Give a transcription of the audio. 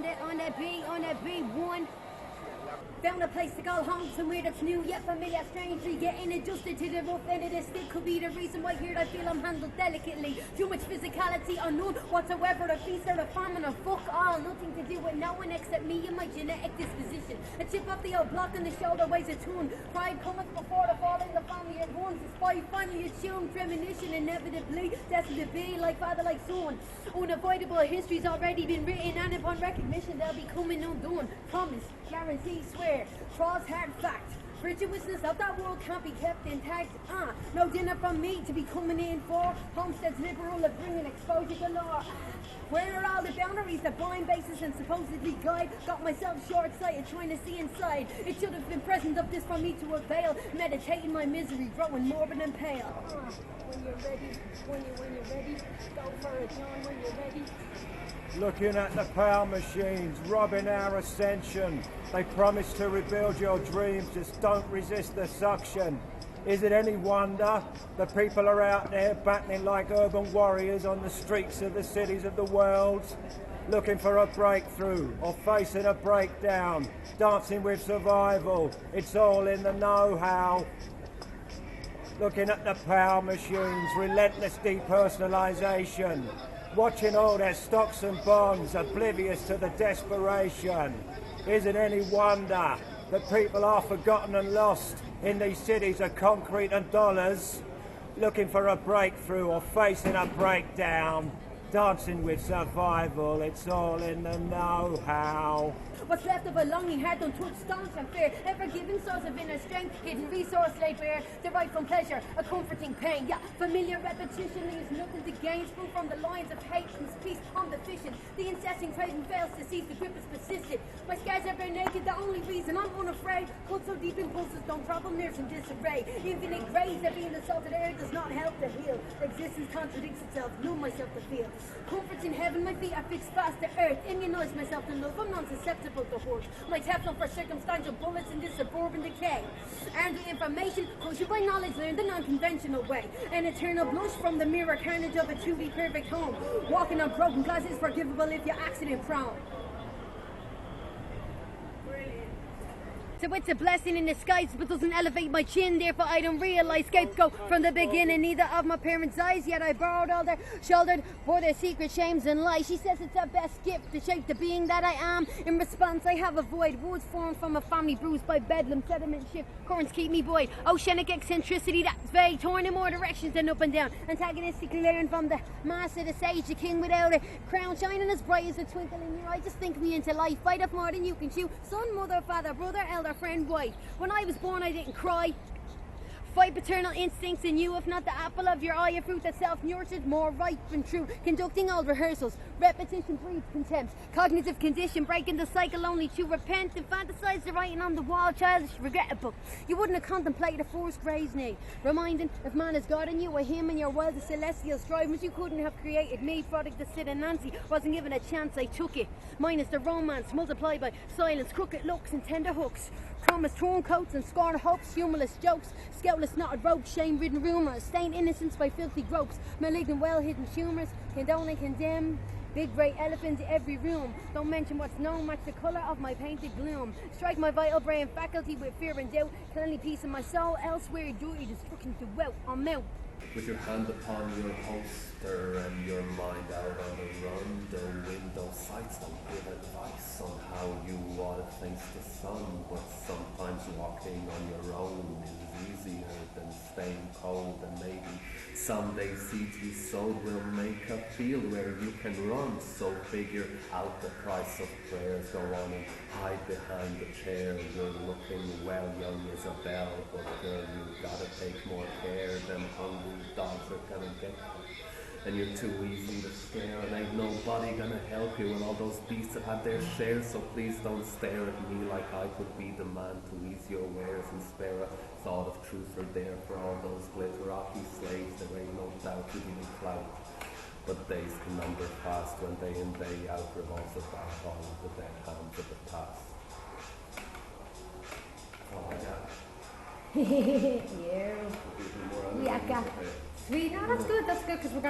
on that beat one. Found a place to call home, somewhere that's new yet familiar, strangely getting adjusted to the rough end of the stick could be the reason why here I feel I'm handled delicately. Too much physicality unknown whatsoever, a feast or a famine or fuck all, nothing to do with no one except me and my genetic disposition. A chip off the old block on the shoulder weighs a tune. Pride cometh before the fall in the family at once. Despite finally attuned, premonition inevitably destined to be like father like son. Unavoidable history's already been written, and upon recognition they'll be coming undone. Promise, guarantee, swear, cross hard fact. Virtuousness of that world can't be kept intact. No dinner from me to be coming in for. Homestead's liberal of bringing exposure galore. Where are all the boundaries that blind basis and supposedly guide? Got myself short-sighted trying to see inside. It should have been present of this for me to avail. Meditating my misery, growing morbid and pale. When you're ready, when you're ready, go for it, John, when you're ready. Looking at the power machines, robbing our ascension. They promise to rebuild your dreams, just don't resist the suction. Is it any wonder the people are out there battling like urban warriors on the streets of the cities of the world? Looking for a breakthrough or facing a breakdown, dancing with survival, it's all in the know-how. Looking at the power machines, relentless depersonalization. Watching all their stocks and bonds, oblivious to the desperation. Is it any wonder that people are forgotten and lost in these cities of concrete and dollars? Looking for a breakthrough or facing a breakdown. Dancing with survival, it's all in the know-how. What's left of a longing heart untouched, staunch and fair, ever-given source of inner strength, hidden resource laid bare, derived from pleasure, a comforting pain. Yeah, familiar repetition leaves nothing to gain, sprung from the lines of hate and peace, I'm deficient. The incessant craving fails to cease, the grip is persistent. My scars are bare naked, the only reason I'm unafraid. Cut so deep impulses don't travel nerves in disarray. Infinite grace that being the salt of the earth does not help to heal. Existence contradicts itself, numb myself to feel. Comforts in heaven, my feet are fixed fast to earth. Immunize myself to love, I'm non-susceptible to hurt. My Teflon for circumstantial bullets in this suburban decay. And the information quotient by knowledge learned the non-conventional way. An eternal blush from the mirror carnage of a truly perfect home. Walking on broken glass is forgivable if you're accident prone. So it's a blessing in disguise, but doesn't elevate my chin. Therefore I don't realize scapegoat from the beginning. Neither of my parents' eyes, yet I borrowed all their shouldered for their secret shames and lies. She says it's her best gift to shape the being that I am. In response I have a void, words formed from a family bruised by bedlam, sediment shift, currents keep me buoyed. Oceanic eccentricity that's vague, torn in more directions than up and down. Antagonistically learned from the master, the sage, the king without a crown, shining as bright as a twinkle in your eye. Just think me into life, fight off more than you can chew. Son, mother, father, brother, elder, friend, wife. When I was born I didn't cry. Fight paternal instincts in you, if not the apple of your eye, a fruit that self-nurtured, more ripe and true. Conducting old rehearsals, repetition breeds contempt. Cognitive condition, breaking the cycle only to repent and fantasize the writing on the wall, childish, regrettable. You wouldn't have contemplated a forced raised knee. Reminding, if man is God in you, or him and your wildest celestial strivings, you couldn't have created me. Product of Sid and Nancy, wasn't given a chance, I took it. Mine is the romance, multiplied by silence, crooked looks and tender hooks. Promise torn coats and scorned hopes, humorless jokes, scoutless knotted ropes, shame-ridden rumours, stained innocence by filthy gropes, malignant well-hidden humours, condone and condemn, big grey elephant in every room. Don't mention what's known, match the colour of my painted gloom. Strike my vital brain faculty with fear and doubt, kill any piece of my soul, elsewhere duty destruction to wealth on melt. With your hand upon your holster and your mind out on the run, the window sights don't give advice on how you ought to face the sun, but sometimes walking on your own is easier than staying cold, and maybe someday seeds you sowed will make a field where you can run. So figure out the price of prayers, go on and hide behind the chair. You're looking well, young Isabel, but girl, you gotta take more care than hungry dogs are gonna get you. And you're too easy to scare, and ain't nobody gonna help you when all those beasts have had their share. So please don't stare at me like I could be the man to ease your wares and spare a thought of truth or dare for all those glitterati slaves. There ain't no doubt you didn't clout, but days can number fast when day in day out revolves about all of the dead hands of the past. Oh my God. Yeah. Sweet. No, that's good, because we're